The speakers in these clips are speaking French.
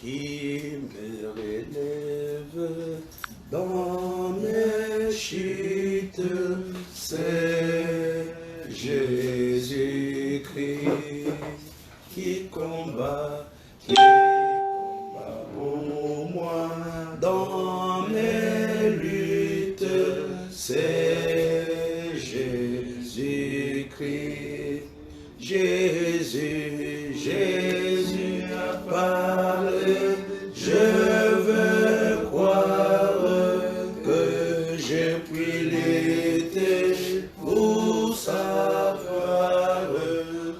qui me relève dans mes chutes, c'est Jésus-Christ qui combat pour moi dans mes luttes, c'est Jésus-Christ. Jésus, Jésus parle, je veux croire que je puis l'aider pour savoir,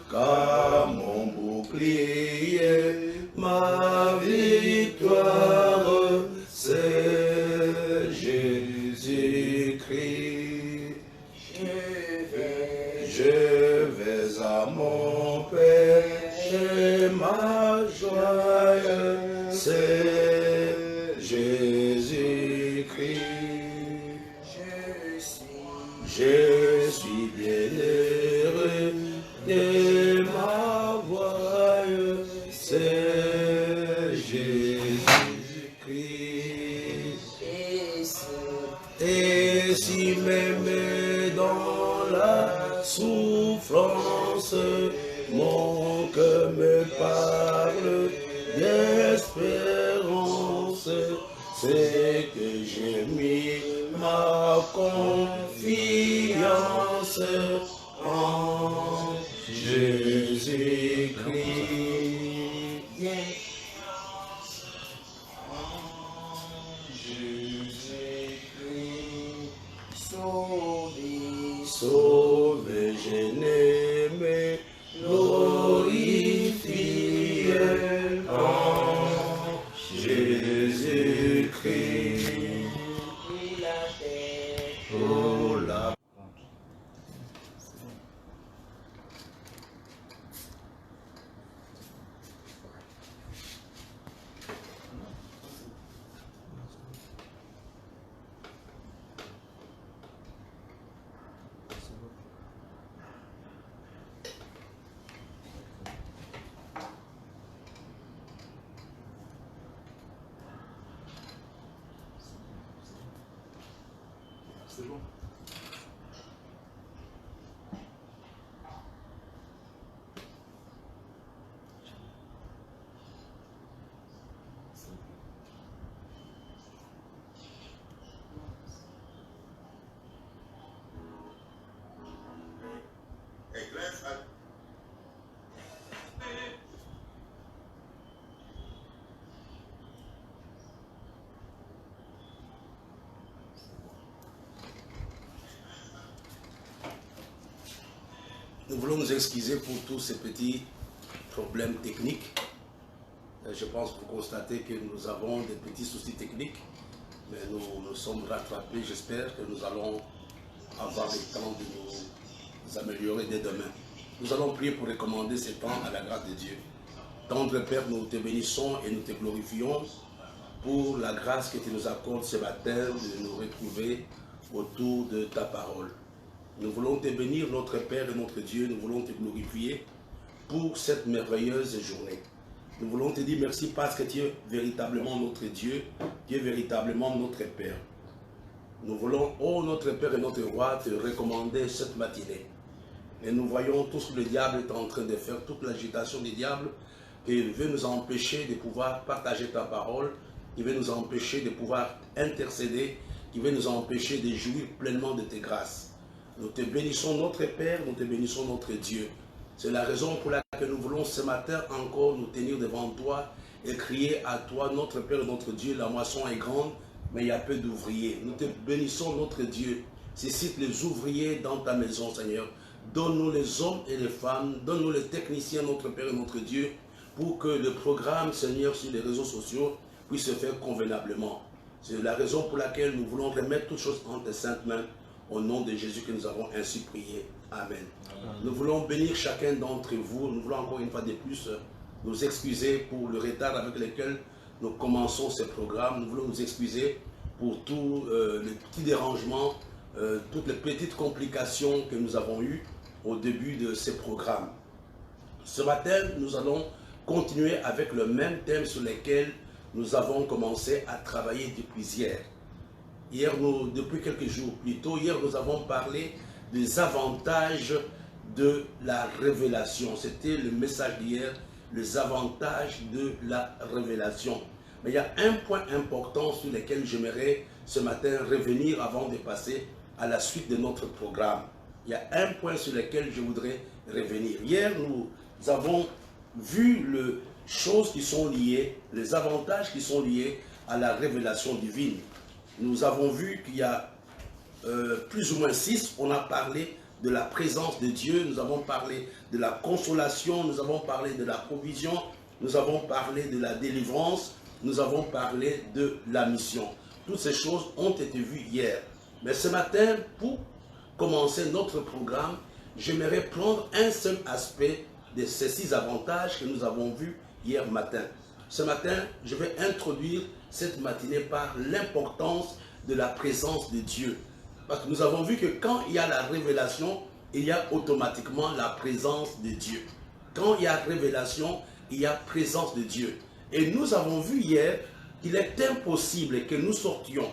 car mon bouclier, ma victoire, c'est Jésus-Christ. Je vais à mon Père, et ma joie, c'est Jésus-Christ. Je suis bien heureux de ma voix, c'est Jésus-Christ. Et si même dans la souffrance, mon cœur me parle d'espérance, c'est que j'ai mis ma confiance en Jésus-Christ. Sauve, bien-aimé, glorifie en Jésus-Christ. Oh la C'est bon. Nous voulons nous excuser pour tous ces petits problèmes techniques. Je pense que vous constatez que nous avons des petits soucis techniques, mais nous nous sommes rattrapés. J'espère que nous allons avoir le temps de nous améliorer dès demain. Nous allons prier pour recommander ce temps à la grâce de Dieu. Tendre Père, nous te bénissons et nous te glorifions pour la grâce que tu nous accordes ce matin de nous retrouver autour de ta parole. Nous voulons te bénir, notre Père et notre Dieu. Nous voulons te glorifier pour cette merveilleuse journée. Nous voulons te dire merci parce que tu es véritablement notre Dieu. Tu es véritablement notre Père. Nous voulons, ô notre Père et notre Roi, te recommander cette matinée. Et nous voyons tout ce que le diable est en train de faire, toute l'agitation du diable qui veut nous empêcher de pouvoir partager ta parole, qui veut nous empêcher de pouvoir intercéder, qui veut nous empêcher de jouir pleinement de tes grâces. Nous te bénissons notre Père, nous te bénissons notre Dieu. C'est la raison pour laquelle nous voulons ce matin encore nous tenir devant toi et crier à toi, notre Père et notre Dieu. La moisson est grande, mais il y a peu d'ouvriers. Nous te bénissons notre Dieu. Suscite les ouvriers dans ta maison, Seigneur. Donne-nous les hommes et les femmes, donne-nous les techniciens, notre Père et notre Dieu, pour que le programme, Seigneur, sur les réseaux sociaux puisse se faire convenablement. C'est la raison pour laquelle nous voulons remettre toutes choses entre tes saintes mains. Au nom de Jésus que nous avons ainsi prié. Amen. Amen. Nous voulons bénir chacun d'entre vous. Nous voulons encore une fois de plus nous excuser pour le retard avec lequel nous commençons ce programme. Nous voulons nous excuser pour tous les petits dérangements, toutes les petites complications que nous avons eues au début de ce programme. Ce matin, nous allons continuer avec le même thème sur lequel nous avons commencé à travailler depuis hier. Depuis quelques jours plus tôt, hier nous avons parlé des avantages de la révélation. C'était le message d'hier, les avantages de la révélation. Mais il y a un point important sur lequel j'aimerais ce matin revenir avant de passer à la suite de notre programme. Il y a un point sur lequel je voudrais revenir. Hier, nous avons vu les choses qui sont liées, les avantages qui sont liés à la révélation divine. Nous avons vu qu'il y a plus ou moins 6, on a parlé de la présence de Dieu, nous avons parlé de la consolation, nous avons parlé de la provision, nous avons parlé de la délivrance, nous avons parlé de la mission. Toutes ces choses ont été vues hier. Mais ce matin, pour commencer notre programme, j'aimerais prendre un seul aspect de ces 6 avantages que nous avons vus hier matin. Ce matin, je vais introduire cette matinée par l'importance de la présence de Dieu. Parce que nous avons vu que quand il y a la révélation, il y a automatiquement la présence de Dieu. Quand il y a révélation, il y a présence de Dieu. Et nous avons vu hier qu'il est impossible que nous sortions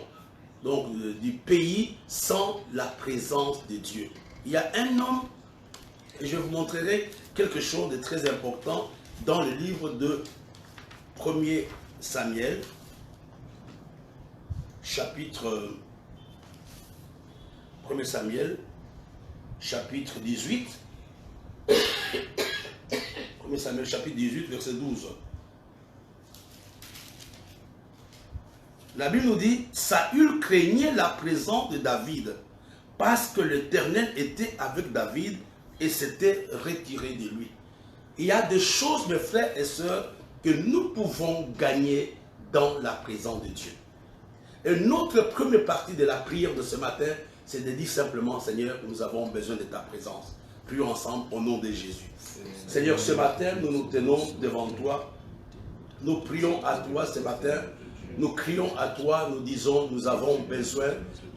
donc, du pays sans la présence de Dieu. Il y a un homme, et je vous montrerai quelque chose de très important dans le livre de 1er Samuel, chapitre 1er Samuel, chapitre 18. 1er Samuel, chapitre 18, verset 12. La Bible nous dit, Saül craignait la présence de David, parce que l'Éternel était avec David et s'était retiré de lui. Il y a des choses, mes frères et sœurs, que nous pouvons gagner dans la présence de Dieu. Et notre première partie de la prière de ce matin, c'est de dire simplement, Seigneur, nous avons besoin de ta présence. Prions ensemble au nom de Jésus. Seigneur, ce matin, nous nous tenons devant toi. Nous prions à toi ce matin. Nous crions à toi, nous disons, nous avons besoin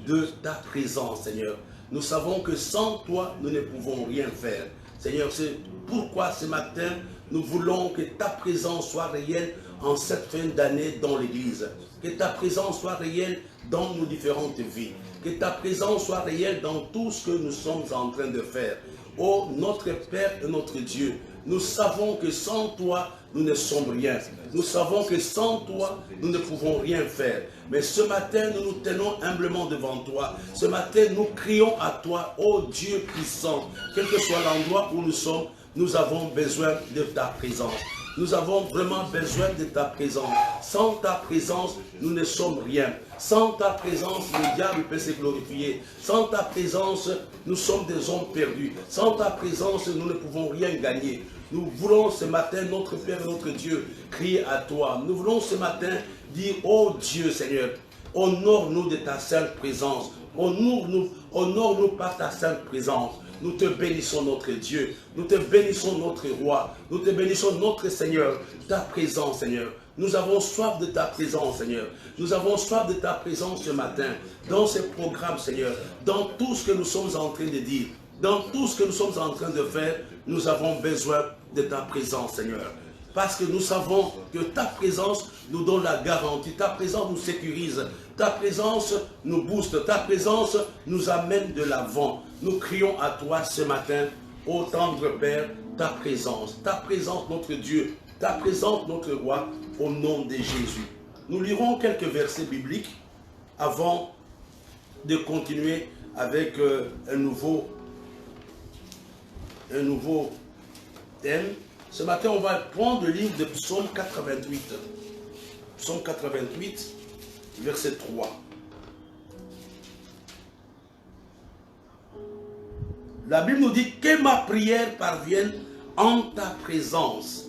de ta présence, Seigneur. Nous savons que sans toi, nous ne pouvons rien faire. Seigneur, c'est pourquoi ce matin, nous voulons que ta présence soit réelle en cette fin d'année dans l'Église. Que ta présence soit réelle dans nos différentes vies. Que ta présence soit réelle dans tout ce que nous sommes en train de faire. Oh, notre Père et notre Dieu, nous savons que sans toi, nous ne sommes rien. Nous savons que sans toi, nous ne pouvons rien faire. Mais ce matin, nous nous tenons humblement devant toi. Ce matin, nous crions à toi, ô Dieu puissant. Quel que soit l'endroit où nous sommes, nous avons besoin de ta présence. Nous avons vraiment besoin de ta présence. Sans ta présence, nous ne sommes rien. Sans ta présence, le diable peut se glorifier. Sans ta présence, nous sommes des hommes perdus. Sans ta présence, nous ne pouvons rien gagner. Nous voulons ce matin, notre Père et notre Dieu, crier à toi. Nous voulons ce matin dire, oh Dieu Seigneur, honore-nous de ta sainte présence. Honore-nous par ta sainte présence. Nous te bénissons notre Dieu, nous te bénissons notre Roi, nous te bénissons notre Seigneur, ta présence Seigneur. Nous avons soif de ta présence Seigneur, nous avons soif de ta présence ce matin, dans ce programme Seigneur, dans tout ce que nous sommes en train de dire, dans tout ce que nous sommes en train de faire, nous avons besoin de ta présence Seigneur. Parce que nous savons que ta présence nous donne la garantie, ta présence nous sécurise, ta présence nous booste, ta présence nous amène de l'avant. Nous crions à toi ce matin, ô tendre Père, ta présence notre Dieu, ta présence notre Roi, au nom de Jésus. Nous lirons quelques versets bibliques avant de continuer avec un nouveau thème. Ce matin, on va prendre le livre de Psaume 88. Psaume 88, verset 3. La Bible nous dit que ma prière parvienne en ta présence.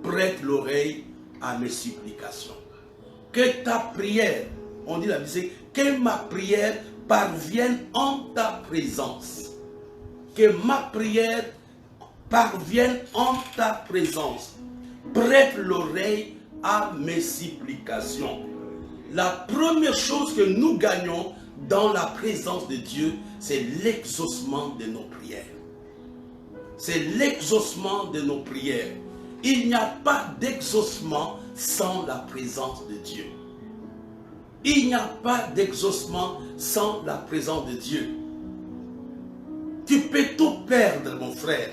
Prête l'oreille à mes supplications. Que ta prière, on dit la Bible, que ma prière parvienne en ta présence. Que ma prière parvienne en ta présence. Prête l'oreille à mes supplications. La première chose que nous gagnons dans la présence de Dieu, c'est l'exaucement de nos prières. C'est l'exaucement de nos prières. il n'y a pas d'exaucement sans la présence de Dieu. Il n'y a pas d'exaucement sans la présence de Dieu. Tu peux tout perdre, mon frère.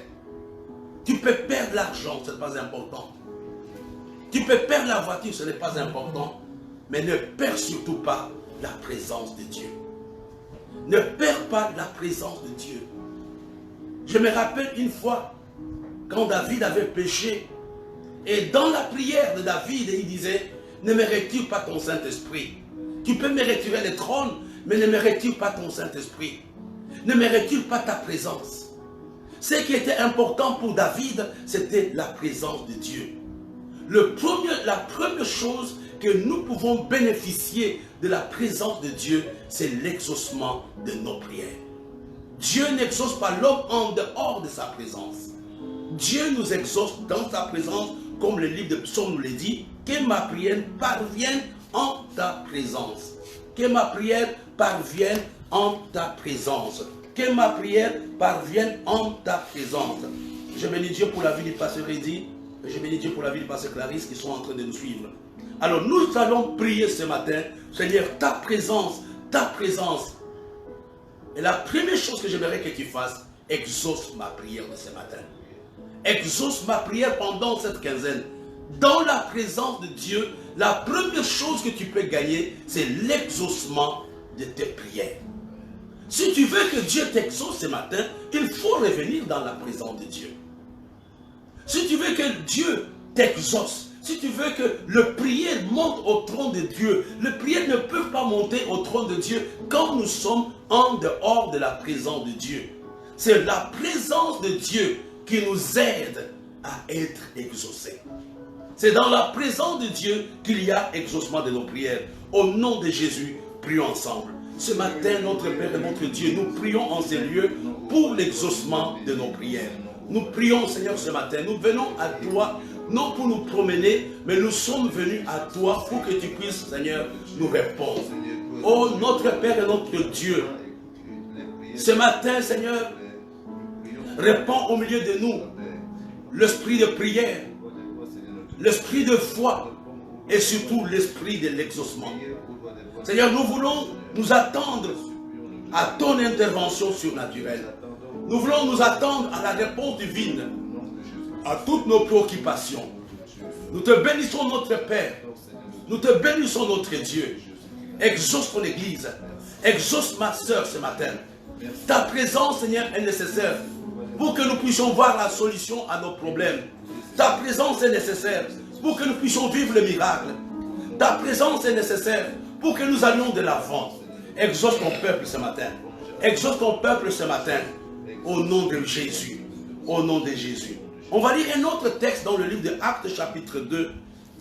Tu peux perdre l'argent, ce n'est pas important. Tu peux perdre la voiture, ce n'est pas important. Mais ne perds surtout pas la présence de Dieu. Ne perds pas la présence de Dieu. Je me rappelle une fois, quand David avait péché, et dans la prière de David, il disait, ne me retire pas ton Saint-Esprit. Tu peux me retirer le trône, mais ne me retire pas ton Saint-Esprit. Ne me retire pas ta présence. Ce qui était important pour David, c'était la présence de Dieu. La première chose que nous pouvons bénéficier de la présence de Dieu, c'est l'exaucement de nos prières. Dieu n'exauce pas l'homme en dehors de sa présence. Dieu nous exauce dans sa présence, comme le livre de Psaume nous le dit, que ma prière parvienne en ta présence. Que ma prière parvienne en ta présence. Que ma prière parvienne en ta présence. Je bénis Dieu pour la vie du pasteur Eddy. Je bénis Dieu pour la vie du pasteur Clarisse qui sont en train de nous suivre. Alors nous allons prier ce matin. Seigneur, ta présence, ta présence. Et la première chose que j'aimerais que tu fasses, exauce ma prière de ce matin. Exauce ma prière pendant cette quinzaine. Dans la présence de Dieu, la première chose que tu peux gagner, c'est l'exaucement de tes prières. Si tu veux que Dieu t'exauce ce matin, il faut revenir dans la présence de Dieu. Si tu veux que Dieu t'exauce, si tu veux que le prière monte au trône de Dieu, le prière ne peut pas monter au trône de Dieu quand nous sommes en dehors de la présence de Dieu. C'est la présence de Dieu qui nous aide à être exaucés. C'est dans la présence de Dieu qu'il y a exaucement de nos prières. Au nom de Jésus, prions ensemble. Ce matin, notre Père et notre Dieu, nous prions en ces lieux pour l'exaucement de nos prières. Nous prions, Seigneur, ce matin. Nous venons à toi, non pour nous promener, mais nous sommes venus à toi pour que tu puisses, Seigneur, nous répondre. Oh, notre Père et notre Dieu, ce matin, Seigneur, répands au milieu de nous l'esprit de prière, l'esprit de foi et surtout l'esprit de l'exaucement. Seigneur, nous voulons nous attendre à ton intervention surnaturelle. Nous voulons nous attendre à la réponse divine à toutes nos préoccupations. Nous te bénissons, notre Père. Nous te bénissons, notre Dieu. Exauce ton Église. Exauce ma soeur ce matin. Ta présence, Seigneur, est nécessaire pour que nous puissions voir la solution à nos problèmes. Ta présence est nécessaire pour que nous puissions vivre le miracle. Ta présence est nécessaire pour que nous allions de l'avant. Exauce ton peuple ce matin. Exauce ton peuple ce matin. Au nom de Jésus. Au nom de Jésus. On va lire un autre texte dans le livre de Actes chapitre 2.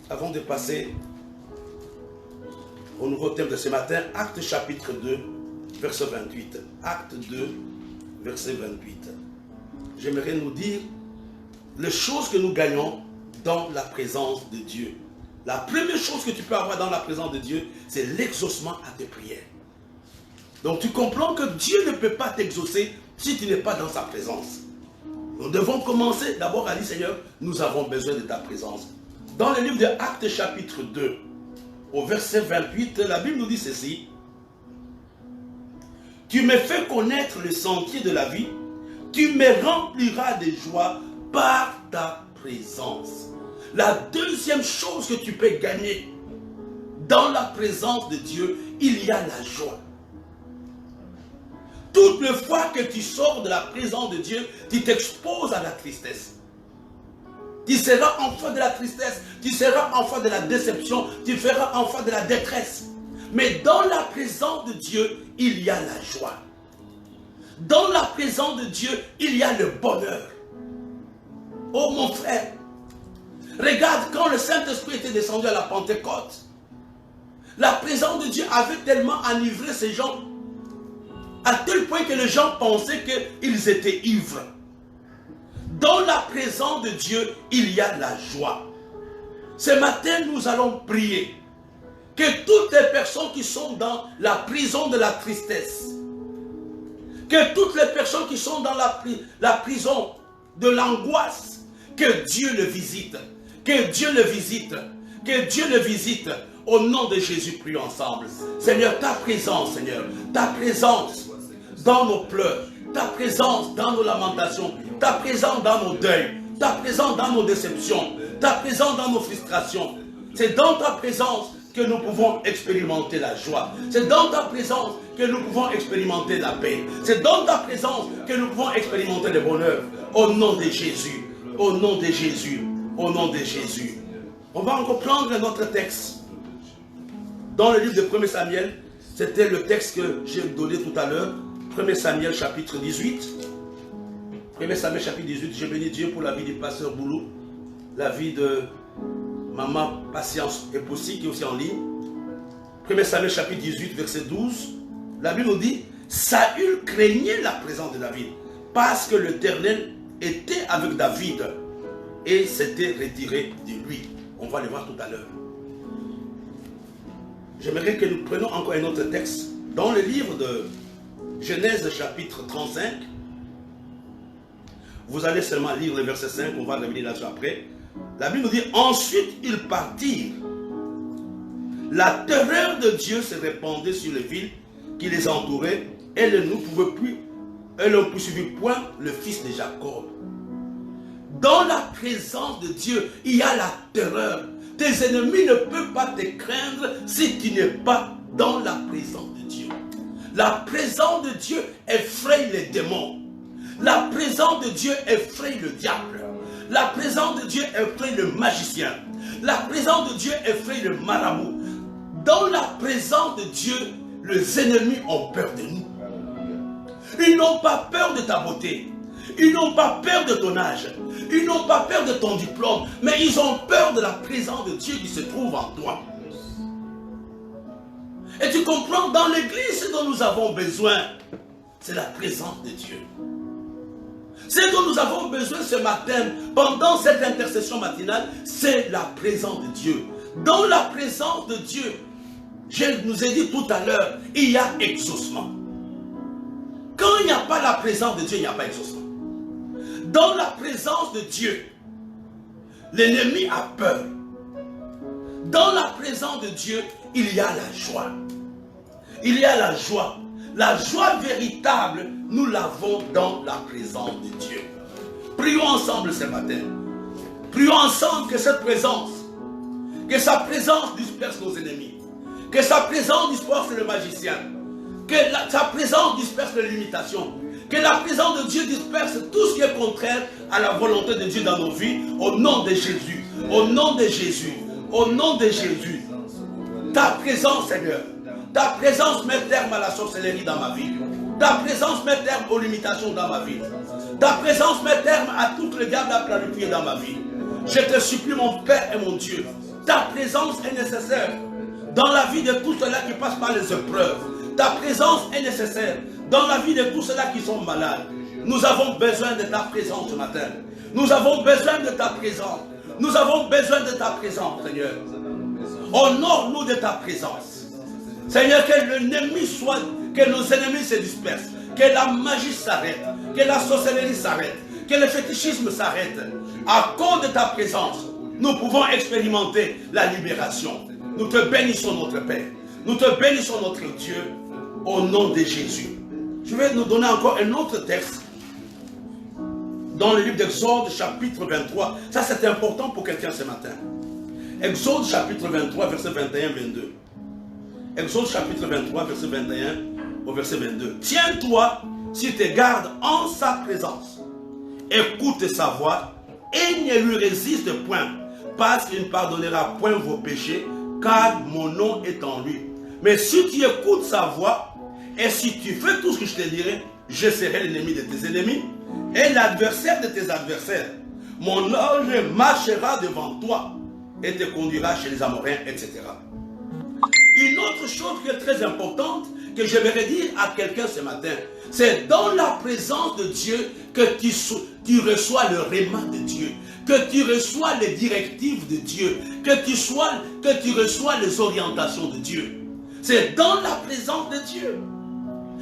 Avant de passer au nouveau thème de ce matin. Actes chapitre 2, verset 28. Actes 2, verset 28. J'aimerais nous dire les choses que nous gagnons dans la présence de Dieu. La première chose que tu peux avoir dans la présence de Dieu, c'est l'exaucement à tes prières. Donc tu comprends que Dieu ne peut pas t'exaucer si tu n'es pas dans sa présence. Nous devons commencer d'abord à dire, Seigneur, nous avons besoin de ta présence. Dans le livre de Actes chapitre 2, au verset 28, la Bible nous dit ceci. Tu me fais connaître le sentier de la vie, tu me rempliras de joie par ta présence. La deuxième chose que tu peux gagner dans la présence de Dieu, il y a la joie. Toutes les fois que tu sors de la présence de Dieu, tu t'exposes à la tristesse. Tu seras enfant de la tristesse, tu seras enfant de la déception, tu seras enfant de la détresse. Mais dans la présence de Dieu, il y a la joie. Dans la présence de Dieu, il y a le bonheur. Oh mon frère, regarde quand le Saint-Esprit était descendu à la Pentecôte, la présence de Dieu avait tellement enivré ces gens, à tel point que les gens pensaient qu'ils étaient ivres. Dans la présence de Dieu, il y a la joie. Ce matin, nous allons prier que toutes les personnes qui sont dans la prison de la tristesse, que toutes les personnes qui sont dans la prison de l'angoisse, Que Dieu le visite. Que Dieu le visite. Que Dieu le visite. Au nom de Jésus, prions ensemble. Seigneur, ta présence, Seigneur. Ta présence dans nos pleurs. Ta présence dans nos lamentations. Ta présence dans nos deuils. Ta présence dans nos déceptions. Ta présence dans nos frustrations. C'est dans ta présence que nous pouvons expérimenter la joie. C'est dans ta présence que nous pouvons expérimenter la paix. C'est dans ta présence que nous pouvons expérimenter le bonheur. Au nom de Jésus. Au nom de Jésus. Au nom de Jésus. On va encore prendre notre texte. Dans le livre de 1 Samuel, c'était le texte que j'ai donné tout à l'heure. 1 Samuel chapitre 18. 1 Samuel chapitre 18. Je bénis Dieu pour la vie du pasteur Boulou. La vie de Maman Patience Epossi qui est aussi en ligne. 1 Samuel chapitre 18 verset 12. La Bible nous dit, Saül craignait la présence de David parce que l'Éternel était avec David et s'était retiré de lui. On va le voir tout à l'heure. J'aimerais que nous prenions encore un autre texte dans le livre de Genèse chapitre 35. Vous allez seulement lire le verset 5, on va revenir là-dessus après. La Bible nous dit, ensuite ils partirent. La terreur de Dieu se répandait sur les villes qui les entouraient. Elle ne poursuivit point le fils de Jacob. Dans la présence de Dieu, il y a la terreur. Tes ennemis ne peuvent pas te craindre si tu n'es pas dans la présence de Dieu. La présence de Dieu effraie les démons. La présence de Dieu effraie le diable. La présence de Dieu effraie le magicien. La présence de Dieu effraie le marabout. Dans la présence de Dieu, les ennemis ont peur de nous. Ils n'ont pas peur de ta beauté. Ils n'ont pas peur de ton âge. Ils n'ont pas peur de ton diplôme. Mais ils ont peur de la présence de Dieu qui se trouve en toi. Et tu comprends, dans l'église, ce dont nous avons besoin, c'est la présence de Dieu. Ce dont nous avons besoin ce matin, pendant cette intercession matinale, c'est la présence de Dieu. Dans la présence de Dieu, je nous ai dit tout à l'heure, il y a exaucement. Quand il n'y a pas la présence de Dieu, il n'y a pas exaucement. Dans la présence de Dieu, l'ennemi a peur. Dans la présence de Dieu, il y a la joie. Il y a la joie. La joie véritable, nous l'avons dans la présence de Dieu. Prions ensemble ce matin. Prions ensemble que cette présence, que sa présence disperse nos ennemis. Que sa présence disperse le magicien. Que sa présence disperse les limitations. Que la présence de Dieu disperse tout ce qui est contraire à la volonté de Dieu dans nos vies. Au nom de Jésus. Au nom de Jésus. Au nom de Jésus. Ta présence, Seigneur. Ta présence met terme à la sorcellerie dans ma vie. Ta présence met terme aux limitations dans ma vie. Ta présence met terme à tout le diable a planifié dans ma vie. Je te supplie, mon Père et mon Dieu. Ta présence est nécessaire dans la vie de tous ceux-là qui passent par les épreuves. Ta présence est nécessaire dans la vie de tous ceux-là qui sont malades. Nous avons besoin de ta présence ce matin. Nous avons besoin de ta présence. Nous avons besoin de ta présence, Seigneur. Honore-nous de ta présence. Seigneur, que l'ennemi soit, que nos ennemis se dispersent, que la magie s'arrête, que la sorcellerie s'arrête, que le fétichisme s'arrête. À cause de ta présence, nous pouvons expérimenter la libération. Nous te bénissons, notre Père. Nous te bénissons, notre Dieu, au nom de Jésus. Je vais nous donner encore un autre texte dans le livre d'Exode, chapitre 23. Ça, c'est important pour quelqu'un ce matin. Exode, chapitre 23, verset 21-22. Exode, chapitre 23, verset 21 au verset 22. Tiens-toi, si tu gardes en sa présence. Écoute sa voix et ne lui résiste point, parce qu'il ne pardonnera point vos péchés, car mon nom est en lui. Mais si tu écoutes sa voix, et si tu fais tout ce que je te dirai, je serai l'ennemi de tes ennemis, et l'adversaire de tes adversaires. Mon ange marchera devant toi, et te conduira chez les Amoréens, etc. Une autre chose qui est très importante, que je vais dire à quelqu'un ce matin, c'est dans la présence de Dieu que tu reçois le réma de Dieu, que tu reçois les directives de Dieu, que tu reçois les orientations de Dieu. C'est dans la présence de Dieu.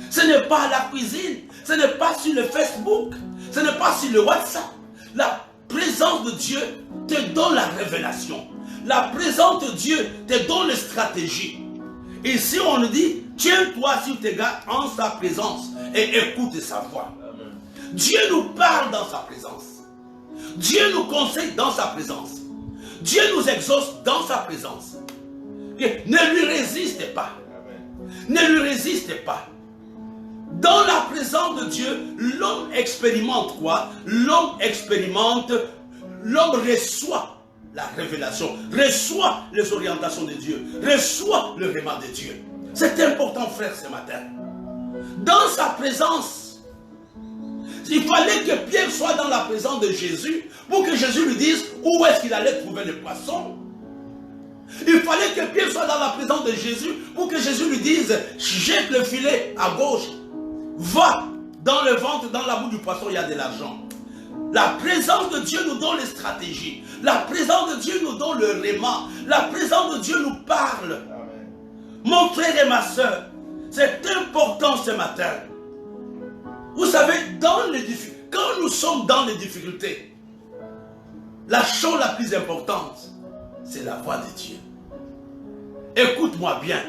Ce n'est pas à la cuisine, ce n'est pas sur le Facebook, ce n'est pas sur le WhatsApp. présence de Dieu te donne la révélation. La présence de Dieu te donne les stratégies. Ici, on nous dit, tiens-toi sur tes gars en sa présence et écoute sa voix. Amen. Dieu nous parle dans sa présence. Dieu nous conseille dans sa présence. Dieu nous exauce dans sa présence. Ne lui résistez pas. Amen. Ne lui résistez pas. Dans la présence de Dieu, l'homme expérimente quoi? L'homme expérimente, l'homme reçoit la révélation, reçoit les orientations de Dieu, reçoit le réma de Dieu. C'est important, frère, ce matin. Dans sa présence, il fallait que Pierre soit dans la présence de Jésus pour que Jésus lui dise où est-ce qu'il allait trouver le poisson. Il fallait que Pierre soit dans la présence de Jésus pour que Jésus lui dise jette le filet à gauche, va dans le ventre, dans la boue du poisson, il y a de l'argent. La présence de Dieu nous donne les stratégies. La présence de Dieu nous donne le réma. La présence de Dieu nous parle. Amen. Mon frère et ma soeur, c'est important ce matin. Vous savez, quand nous sommes dans les difficultés, la chose la plus importante, c'est la voix de Dieu. Écoute-moi bien.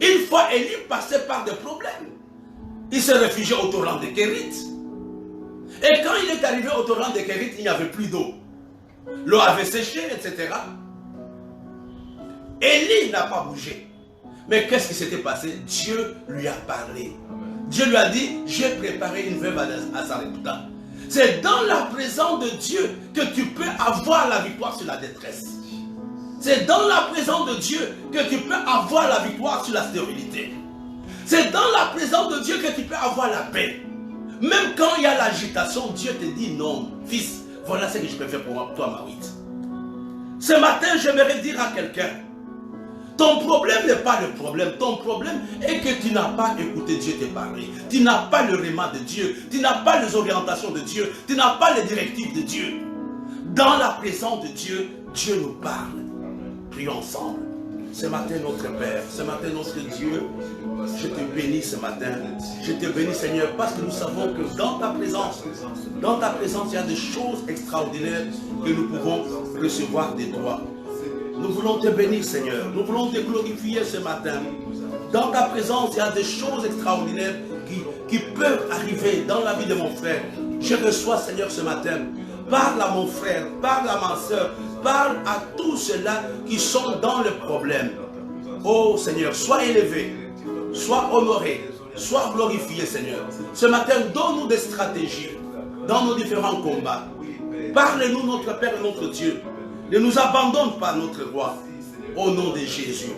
Une fois Élie passait par des problèmes. Il se réfugiait au torrent de Kérit. Et quand il est arrivé au torrent de Kérit, il n'y avait plus d'eau. L'eau avait séché, etc. Élie n'a pas bougé. Mais qu'est-ce qui s'était passé? Dieu lui a parlé. Amen. Dieu lui a dit, j'ai préparé une veuve à Sarepta. C'est dans la présence de Dieu que tu peux avoir la victoire sur la détresse. C'est dans la présence de Dieu que tu peux avoir la victoire sur la stérilité. C'est dans la présence de Dieu que tu peux avoir la paix. Même quand il y a l'agitation, Dieu te dit non, fils, voilà ce que je peux faire pour toi, Marit. Ce matin, j'aimerais dire à quelqu'un, ton problème n'est pas le problème. Ton problème est que tu n'as pas écouté Dieu te parler. Tu n'as pas le réma de Dieu. Tu n'as pas les orientations de Dieu. Tu n'as pas les directives de Dieu. Dans la présence de Dieu, Dieu nous parle. Prions ensemble. Ce matin, notre Père, ce matin, notre Dieu, je te bénis ce matin. Je te bénis, Seigneur, parce que nous savons que dans ta présence, il y a des choses extraordinaires que nous pouvons recevoir de toi. Nous voulons te bénir, Seigneur. Nous voulons te glorifier ce matin. Dans ta présence, il y a des choses extraordinaires qui peuvent arriver dans la vie de mon frère. Je reçois, Seigneur, ce matin. Parle à mon frère, parle à ma soeur, parle à tous ceux-là qui sont dans le problème. Oh Seigneur, sois élevé, sois honoré, sois glorifié, Seigneur. Ce matin, donne-nous des stratégies dans nos différents combats. Parle-nous, notre Père et notre Dieu. Ne nous abandonne pas, notre roi, au nom de Jésus.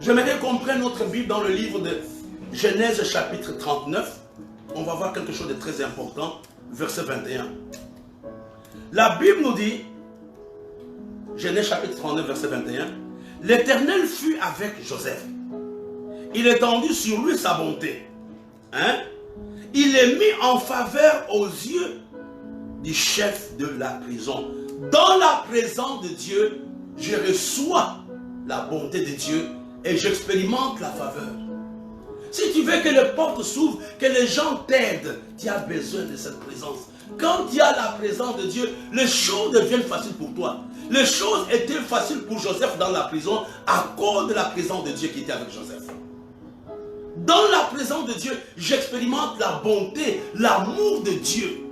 J'aimerais qu'on prenne notre Bible dans le livre de Genèse chapitre 39. On va voir quelque chose de très important, verset 21. La Bible nous dit, Genèse chapitre 39, verset 21, l'Éternel fut avec Joseph. Il étendit sur lui sa bonté. Il est mis en faveur aux yeux du chef de la prison. Dans la présence de Dieu, je reçois la bonté de Dieu et j'expérimente la faveur. Si tu veux que les portes s'ouvrent, que les gens t'aident, tu as besoin de cette présence. Quand tu as la présence de Dieu, les choses deviennent faciles pour toi. Les choses étaient faciles pour Joseph dans la prison à cause de la présence de Dieu qui était avec Joseph. Dans la présence de Dieu, j'expérimente la bonté, l'amour de Dieu.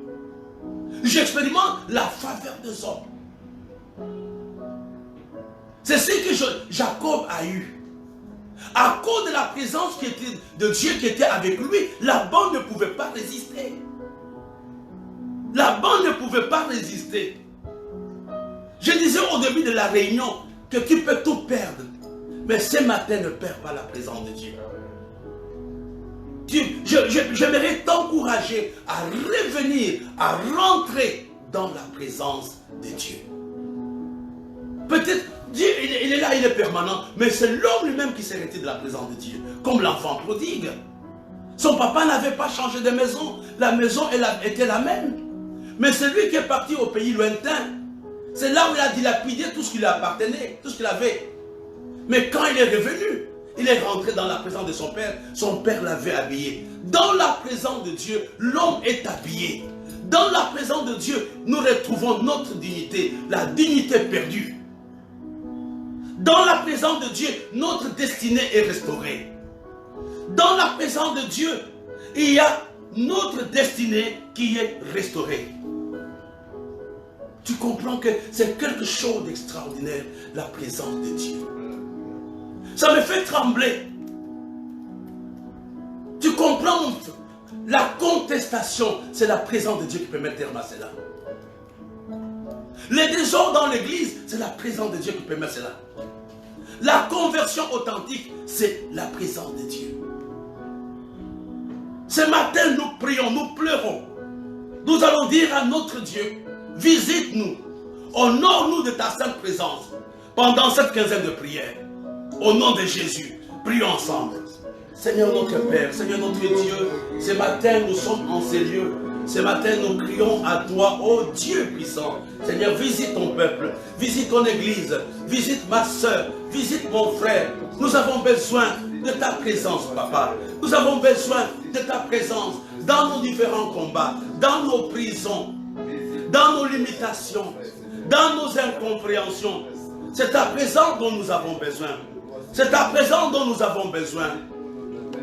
J'expérimente la faveur des hommes. C'est ce que Jacob a eu. À cause de la présence de Dieu qui était avec lui, Laban ne pouvait pas résister. Laban ne pouvait pas résister. Je disais au début de la réunion que tu peux tout perdre. Mais ce matin, ne perds pas la présence de Dieu. J'aimerais t'encourager à revenir, à rentrer dans la présence de Dieu. Peut-être, Dieu, il est là, il est permanent, mais c'est l'homme lui-même qui s'est retiré de la présence de Dieu. Comme l'enfant prodigue. Son papa n'avait pas changé de maison. La maison était la même. Mais c'est lui qui est parti au pays lointain. C'est là où il a dilapidé tout ce qui lui appartenait, tout ce qu'il avait. Mais quand il est revenu, il est rentré dans la présence de son père. Son père l'avait habillé. Dans la présence de Dieu, l'homme est habillé. Dans la présence de Dieu, nous retrouvons notre dignité, la dignité perdue. Dans la présence de Dieu, notre destinée est restaurée. Dans la présence de Dieu, il y a notre destinée qui est restaurée. Tu comprends que c'est quelque chose d'extraordinaire, la présence de Dieu. Ça me fait trembler. Tu comprends? La contestation, c'est la présence de Dieu qui peut mettre terme à cela. Les désordres dans l'église, c'est la présence de Dieu qui peut mettre cela. La conversion authentique, c'est la présence de Dieu. Ce matin, nous prions, nous pleurons. Nous allons dire à notre Dieu, visite-nous, honore-nous de ta sainte présence pendant cette quinzaine de prières. Au nom de Jésus, prions ensemble. Seigneur notre Père, Seigneur notre Dieu, ce matin nous sommes en ces lieux. Ce matin nous crions à toi, ô Dieu puissant. Seigneur, visite ton peuple, visite ton église, visite ma soeur, visite mon frère. Nous avons besoin de ta présence, Papa. Nous avons besoin de ta présence dans nos différents combats, dans nos prisons, dans nos limitations, dans nos incompréhensions. C'est ta présence dont nous avons besoin. C'est ta présence dont nous avons besoin.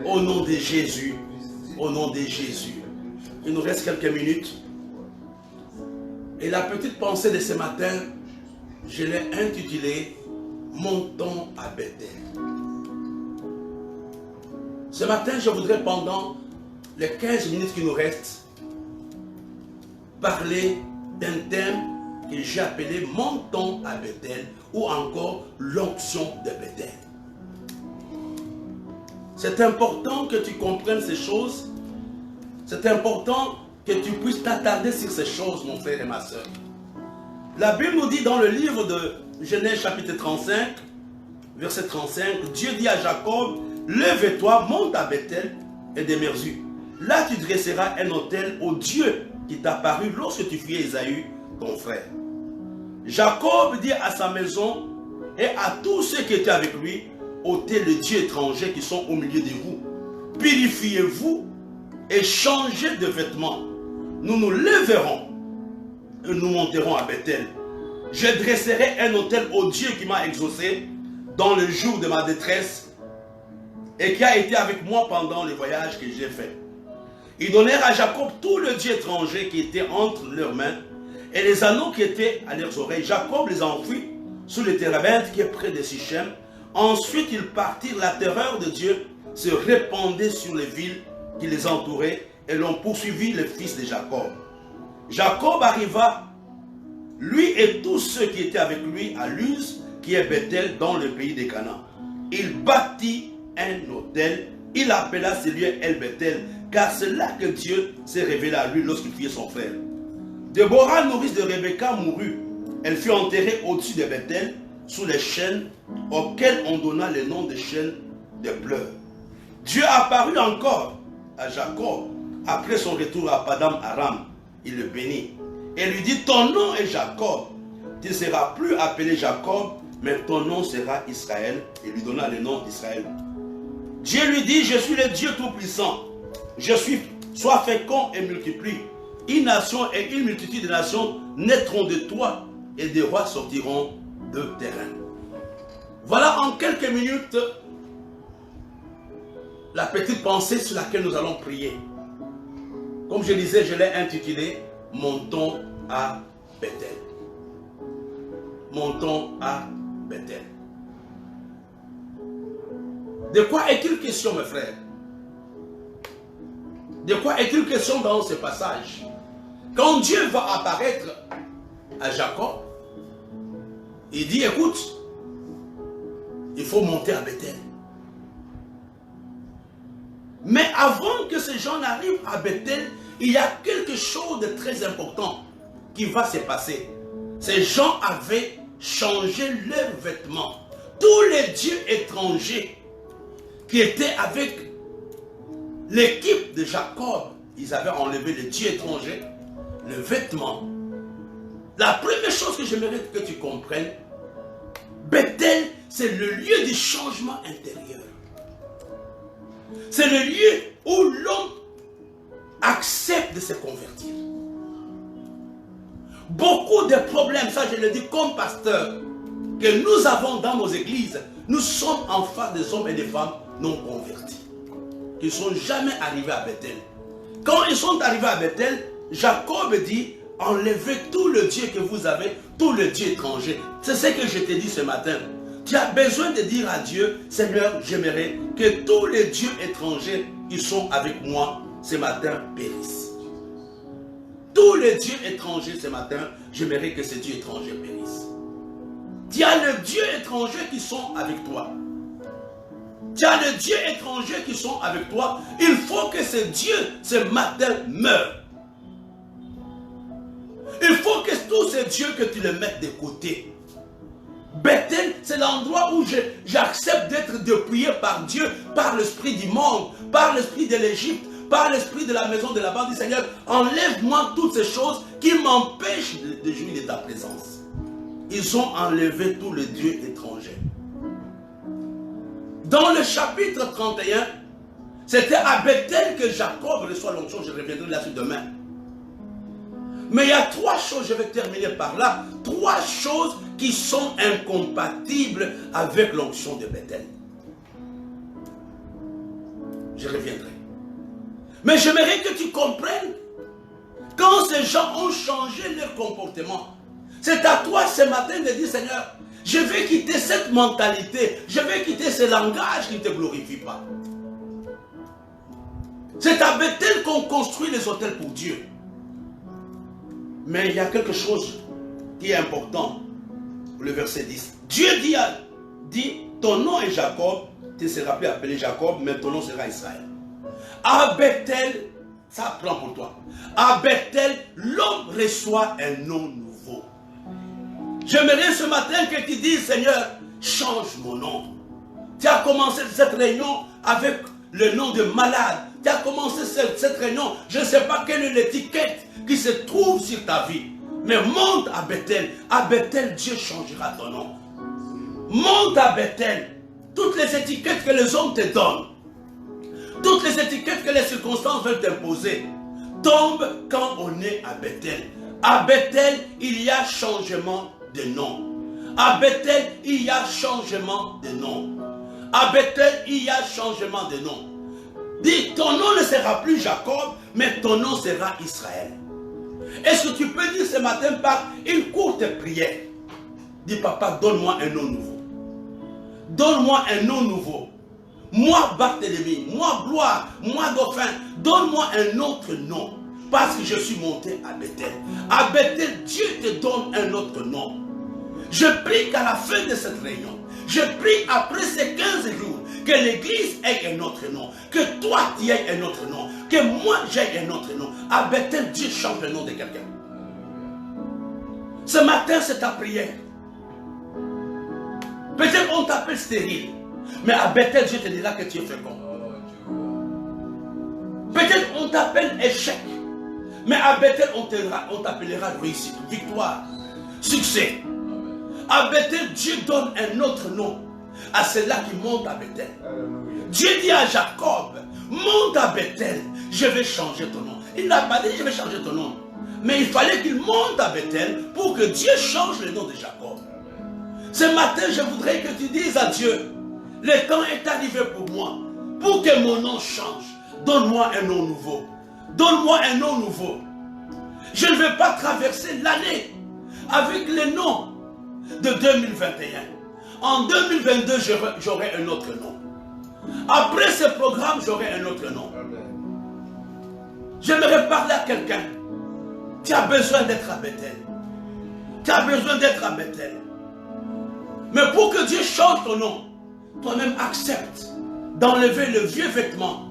Au nom de Jésus, au nom de Jésus. Il nous reste quelques minutes. Et la petite pensée de ce matin, je l'ai intitulée « Montons à Bethel ». Ce matin, je voudrais pendant les 15 minutes qui nous restent, parler d'un thème que j'ai appelé « Montons à Bethel » ou encore « L'onction de Bethel ». C'est important que tu comprennes ces choses. C'est important que tu puisses t'attarder sur ces choses, mon frère et ma soeur. La Bible nous dit dans le livre de Genèse chapitre 35, verset 35, Dieu dit à Jacob, lève-toi, monte à Bethel et demeure-y. Là tu dresseras un autel au Dieu qui t'a paru lorsque tu fuyais Ésaü, ton frère. Jacob dit à sa maison et à tous ceux qui étaient avec lui, ôtez les dieux étrangers qui sont au milieu de vous. Purifiez-vous et changez de vêtements. Nous nous lèverons et nous monterons à Bethel. Je dresserai un autel au Dieu qui m'a exaucé dans le jour de ma détresse et qui a été avec moi pendant le voyage que j'ai fait. Ils donnèrent à Jacob tous les dieux étrangers qui étaient entre leurs mains et les anneaux qui étaient à leurs oreilles. Jacob les enfuit sous le térébinthe qui est près de Sichem. Ensuite, ils partirent, la terreur de Dieu se répandait sur les villes qui les entouraient et l'ont poursuivi les fils de Jacob. Jacob arriva, lui et tous ceux qui étaient avec lui, à Luz, qui est Bethel, dans le pays des Canaan. Il bâtit un autel, il appela ce lieu El Bethel, car c'est là que Dieu s'est révélé à lui lorsqu'il fuyait son frère. Déborah, nourrice de Rebecca, mourut. Elle fut enterrée au-dessus de Bethel, sous les chênes auxquels on donna le nom de chênes de pleurs. Dieu apparut encore à Jacob après son retour à Padam Aram. Il le bénit et lui dit, ton nom est Jacob. Tu ne seras plus appelé Jacob, mais ton nom sera Israël. Et lui donna le nom d'Israël. Dieu lui dit, je suis le Dieu Tout-Puissant. Sois fécond et multiplie. Une nation et une multitude de nations naîtront de toi et des rois sortiront de terrain. Voilà en quelques minutes la petite pensée sur laquelle nous allons prier. Comme je disais, je l'ai intitulé « Montons à Bethel ». Montons à Bethel. De quoi est-il question, mes frères? De quoi est-il question dans ce passage? Quand Dieu va apparaître à Jacob, il dit, écoute, il faut monter à Bethel. Mais avant que ces gens n'arrivent à Bethel, il y a quelque chose de très important qui va se passer. Ces gens avaient changé leurs vêtements. Tous les dieux étrangers qui étaient avec l'équipe de Jacob, ils avaient enlevé les dieux étrangers, le vêtement. La première chose que j'aimerais que tu comprennes, Bethel, c'est le lieu du changement intérieur. C'est le lieu où l'homme accepte de se convertir. Beaucoup de problèmes, ça je le dis comme pasteur, que nous avons dans nos églises, nous sommes en face des hommes et des femmes non convertis, qui ne sont jamais arrivés à Bethel. Quand ils sont arrivés à Bethel, Jacob dit, enlevez tout le Dieu que vous avez, tout le Dieu étranger. C'est ce que je t'ai dit ce matin. Tu as besoin de dire à Dieu, Seigneur, j'aimerais que tous les dieux étrangers qui sont avec moi ce matin périssent. Tous les dieux étrangers ce matin, j'aimerais que ces dieux étrangers périssent. Tu as les dieux étrangers qui sont avec toi. Tu as les dieux étrangers qui sont avec toi. Il faut que ces dieux ce matin meurent. Il faut que tous ces dieux que tu les mettes de côté. Bethel, c'est l'endroit où j'accepte d'être dépouillé par Dieu, par l'esprit du monde, par l'esprit de l'Égypte, par l'esprit de la maison de la bande du Seigneur. Enlève-moi toutes ces choses qui m'empêchent de jouir de ta présence. Ils ont enlevé tous les dieux étrangers. Dans le chapitre 31, c'était à Bethel que Jacob reçoit l'onction. Je reviendrai là-dessus demain. Mais il y a trois choses, je vais terminer par là, trois choses qui sont incompatibles avec l'onction de Bethel. Je reviendrai. Mais j'aimerais que tu comprennes, quand ces gens ont changé leur comportement, c'est à toi ce matin de dire, Seigneur, je vais quitter cette mentalité, je vais quitter ce langage qui ne te glorifie pas. C'est à Bethel qu'on construit les hôtels pour Dieu. Mais il y a quelque chose qui est important. Le verset 10. Dieu dit, ton nom est Jacob, tu seras plus appelé Jacob, mais ton nom sera Israël. À Bethel, ça prend pour toi. À Bethel, l'homme reçoit un nom nouveau. J'aimerais ce matin que tu dises, Seigneur, change mon nom. Tu as commencé cette réunion avec le nom de malade. Tu as commencé cette réunion, je ne sais pas quelle est l'étiquette qui se trouve sur ta vie. Mais monte à Bethel. À Bethel, Dieu changera ton nom. Monte à Bethel. Toutes les étiquettes que les hommes te donnent, toutes les étiquettes que les circonstances veulent t'imposer, tombent quand on est à Bethel. À Bethel, il y a changement de nom. À Bethel, il y a changement de nom. À Bethel, il y a changement de nom. Dis, ton nom ne sera plus Jacob, mais ton nom sera Israël. Est-ce que tu peux dire ce matin par une courte prière? Dis, papa, donne-moi un nom nouveau. Donne-moi un nom nouveau. Moi, Barthélemy, moi, Gloire, moi, Dauphin, donne-moi un autre nom. Parce que je suis monté à Bethel. À Bethel, Dieu te donne un autre nom. Je prie qu'à la fin de cette réunion, je prie après ces 15 jours, que l'église ait un autre nom, que toi tu aies un autre nom, que moi j'aie un autre nom. À Bethel, Dieu change le nom de quelqu'un. Ce matin, c'est ta prière. Peut-être on t'appelle stérile, mais à Bethel, Dieu te dira que tu es fécond. Peut-être on t'appelle échec, mais à Bethel, on t'appellera réussite, victoire, succès. À Bethel, Dieu donne un autre nom à ceux-là qui montent à Bethel. Dieu dit à Jacob, monte à Bethel, je vais changer ton nom. Il n'a pas dit je vais changer ton nom, mais il fallait qu'il monte à Bethel pour que Dieu change le nom de Jacob. Ce matin, je voudrais que tu dises à Dieu, le temps est arrivé pour moi, pour que mon nom change. Donne-moi un nom nouveau. Donne-moi un nom nouveau. Je ne vais pas traverser l'année avec les noms de 2021. En 2022, j'aurai un autre nom. Après ce programme, j'aurai un autre nom. J'aimerais parler à quelqu'un. Tu as besoin d'être à Bethel. Tu as besoin d'être à Bethel. Mais pour que Dieu change ton nom, toi-même accepte d'enlever le vieux vêtement.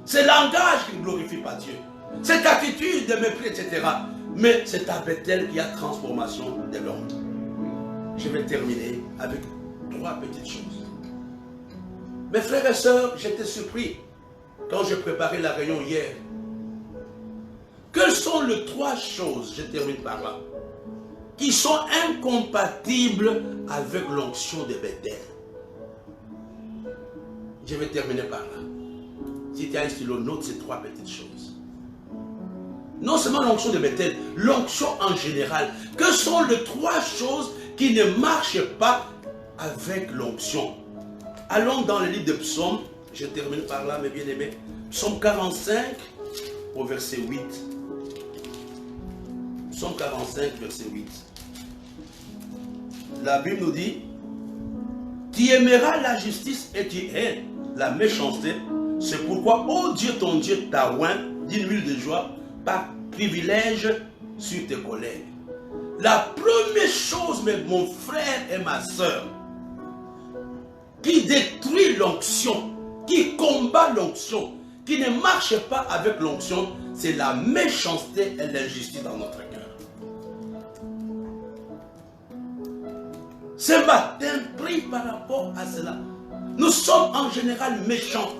Ce langage qui ne glorifie pas Dieu. Cette attitude de mépris, etc. Mais c'est à Bethel qu'il y a transformation de l'homme. Je vais terminer avec 3 petites choses. Mes frères et sœurs, j'étais surpris quand j'ai préparé la réunion hier. Quelles sont les 3 choses, je termine par là, qui sont incompatibles avec l'onction de Bethel? Je vais terminer par là. Si tu as un stylo, note ces 3 petites choses. Non seulement l'onction de Bethel, l'onction en général. Que sont les trois choses qui ne marchent pas avec l'onction? Allons dans le livre de Psaume. Je termine par là, mes bien-aimés. Psaume 45, au verset 8. Psaume 45, verset 8. La Bible nous dit, tu aimeras la justice et tu hais la méchanceté. C'est pourquoi, ô Dieu, ton Dieu t'a oint d'une huile de joie par privilège sur tes collègues. La première chose, mon frère et ma soeur, qui détruit l'onction, qui combat l'onction, qui ne marche pas avec l'onction, c'est la méchanceté et l'injustice dans notre cœur. Ce matin, prie par rapport à cela. Nous sommes en général méchants.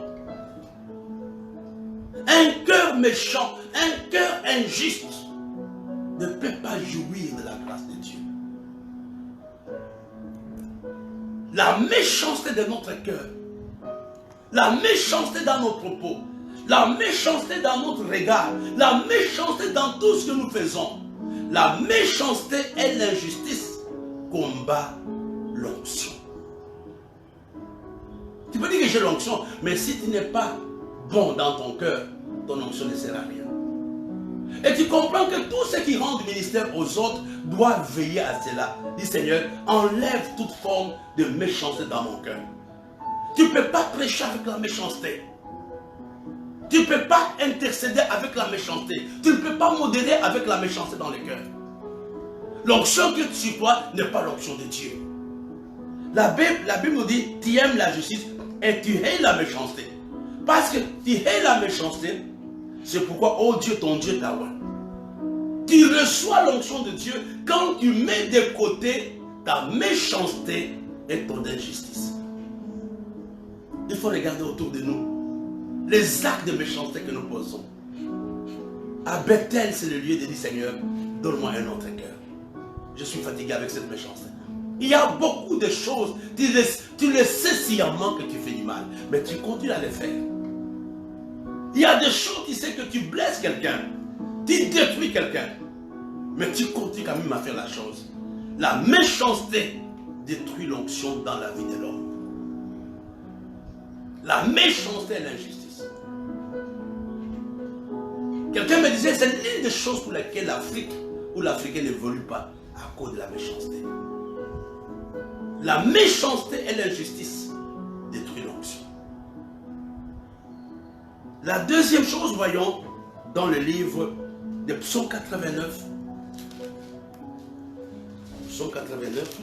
Un cœur méchant, un cœur injuste ne peut pas jouir de la grâce de Dieu. La méchanceté de notre cœur, la méchanceté dans nos propos, la méchanceté dans notre regard, la méchanceté dans tout ce que nous faisons, la méchanceté et l'injustice combat l'onction. Tu peux dire que j'ai l'onction, mais si tu n'es pas bon dans ton cœur, ton onction ne sert à rien. Et tu comprends que tous ceux qui rendent ministère aux autres doivent veiller à cela. Dis Seigneur, enlève toute forme de méchanceté dans mon cœur. Tu ne peux pas prêcher avec la méchanceté. Tu ne peux pas intercéder avec la méchanceté. Tu ne peux pas modérer avec la méchanceté dans le cœur. L'onction que tu vois n'est pas l'onction de Dieu. La Bible nous dit, tu aimes la justice et tu hais la méchanceté. Parce que tu hais la méchanceté, c'est pourquoi, oh Dieu, ton Dieu t'a oint. Tu reçois l'onction de Dieu quand tu mets de côté ta méchanceté et ton injustice. Il faut regarder autour de nous les actes de méchanceté que nous posons. À Bethel, c'est le lieu de dire, Seigneur, donne-moi un autre cœur. Je suis fatigué avec cette méchanceté. Il y a beaucoup de choses, tu le sais sciemment que tu fais du mal, mais tu continues à les faire. Il y a des choses, tu sais que tu blesses quelqu'un, tu détruis quelqu'un, mais tu continues quand même à faire la chose. La méchanceté détruit l'onction dans la vie de l'homme. La méchanceté et l'injustice. Quelqu'un me disait, c'est l'une des choses pour lesquelles l'Afrique ou l'Africain n'évolue pas à cause de la méchanceté. La méchanceté et l'injustice détruisent l'onction. La deuxième chose, voyons, dans le livre de Psaume 89. Psaume 89,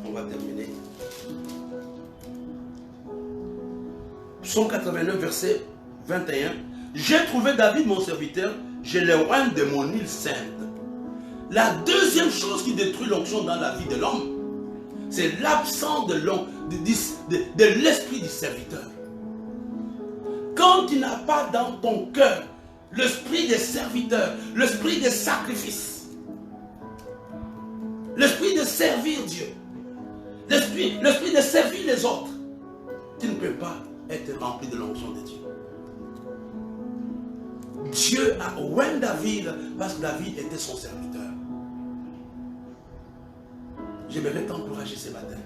on va terminer. Psaume 89, verset 21. J'ai trouvé David, mon serviteur, je l'ai oint de mon île sainte. La deuxième chose qui détruit l'onction dans la vie de l'homme, c'est l'absence de l'esprit du serviteur. Quand tu n'as pas dans ton cœur l'esprit des serviteurs, l'esprit des sacrifices, l'esprit de servir Dieu, l'esprit de servir les autres, tu ne peux pas être rempli de l'onction de Dieu. Dieu a oint David parce que David était son serviteur. J'aimerais t'encourager ce matin.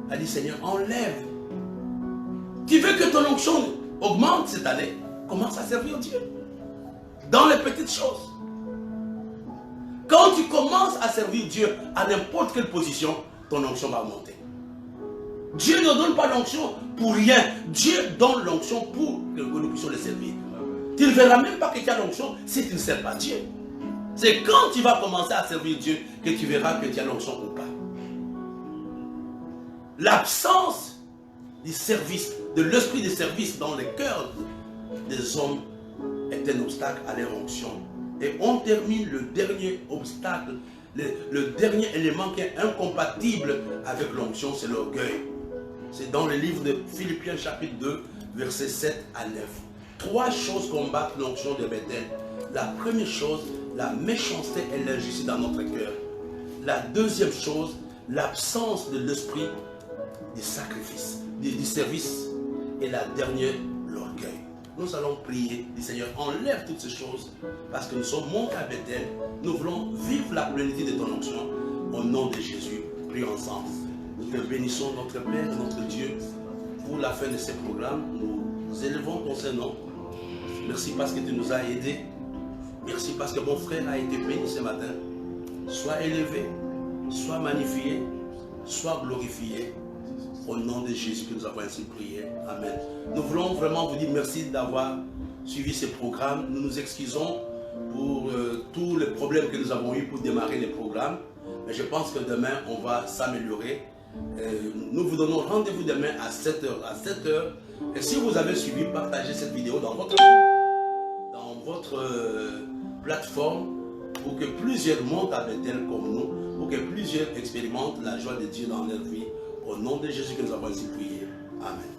A dit, Seigneur, enlève. Tu veux que ton onction augmente cette année? Commence à servir Dieu. Dans les petites choses. Quand tu commences à servir Dieu à n'importe quelle position, ton onction va augmenter. Dieu ne donne pas l'onction pour rien. Dieu donne l'onction pour que nous puissions le servir. Tu ne verras même pas que tu as l'onction si tu ne sers pas Dieu. C'est quand tu vas commencer à servir Dieu que tu verras que tu as l'onction ou pas. L'absence du service, de l'esprit de service dans le cœur des hommes est un obstacle à leur onction. Et on termine le dernier obstacle, le dernier élément qui est incompatible avec l'onction, c'est l'orgueil. C'est dans le livre de Philippiens chapitre 2, versets 7 à 9. Trois choses combattent l'onction de Bethel. La première chose, la méchanceté et l'injustice dans notre cœur. La deuxième chose, l'absence de l'esprit du sacrifice, du service. Et la dernière, l'orgueil. nous allons prier. Dis Seigneur, enlève toutes ces choses parce que nous sommes montés à Bethel. Nous voulons vivre la plénitude de ton onction. Au nom de Jésus, prions ensemble. Nous te bénissons, notre Père et notre Dieu, pour la fin de ces programmes. Nous élevons ton Saint-Nom. Merci parce que tu nous as aidés. Merci parce que mon frère a été béni ce matin. Sois élevé, sois magnifié, sois glorifié. Au nom de Jésus que nous avons ainsi prié. Amen. Nous voulons vraiment vous dire merci d'avoir suivi ce programme. Nous nous excusons pour tous les problèmes que nous avons eu pour démarrer les programmes. Mais je pense que demain, on va s'améliorer. Nous vous donnons rendez-vous demain à 7h. Et si vous avez suivi, partagez cette vidéo dans votre plateforme pour que plusieurs montent à Bethel comme nous, pour que plusieurs expérimentent la joie de Dieu dans leur vie. Au nom de Jésus que nous avons ainsi prié. Amen.